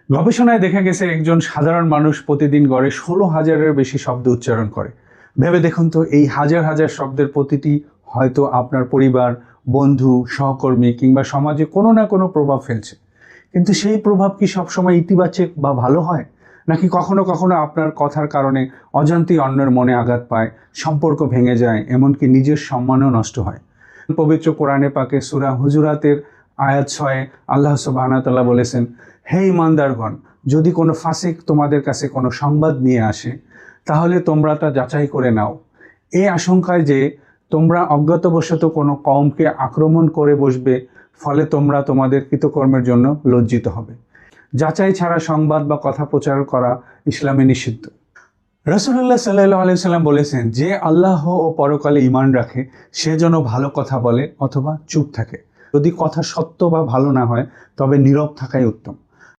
গবেষণায় দেখা গেছে একজন সাধারণ মানুষ প্রতিদিন গড়ে 16,000-এর বেশি শব্দ উচ্চারণ করে। ভেবে দেখুন তো, এই হাজার হাজার শব্দের প্রতিটি হয়তো আপনার পরিবার, বন্ধু, সহকর্মী কিংবা সমাজে কোনো না কোনো প্রভাব ফেলছে। কিন্তু সেই প্রভাব কি সবসময় ইতিবাচক বা ভালো হয়, নাকি কখনো কখনো আপনার কথার কারণে অজান্তেই অন্যের মনে আঘাত পায়, সম্পর্ক ভেঙে যায়, এমনকি নিজের সম্মানও নষ্ট হয়? পবিত্র কোরআনে পাকে সূরা হুজুরাতের আয়াত 6 আল্লাহ সুবহানাহু ওয়া তাআলা বলেছেন, হে ঈমানদারগণ, যদি কোনো ফাসিক তোমাদের কাছে কোনো সংবাদ নিয়ে আসে, তাহলে তোমরা তা যাচাই করে নাও। এই আশঙ্কায় যে তোমরা অজ্ঞাতবশত কোনো কওমকে আক্রমণ করে বসবে, ফলে তোমরা তোমাদের কৃতকর্মের জন্য লজ্জিত হবে। যাচাই ছাড়া সংবাদ বা কথা প্রচার করা ইসলামে নিষিদ্ধ। রাসূলুল্লাহ সাল্লাল্লাহু আলাইহি সাল্লাম বলেছেন, যে আল্লাহ ও পরকালে ঈমান রাখে সে যেন ভালো কথা বলে অথবা চুপ থাকে। যদি কথা সত্য বা ভালো না হয়, তবে নীরব থাকাই উত্তম।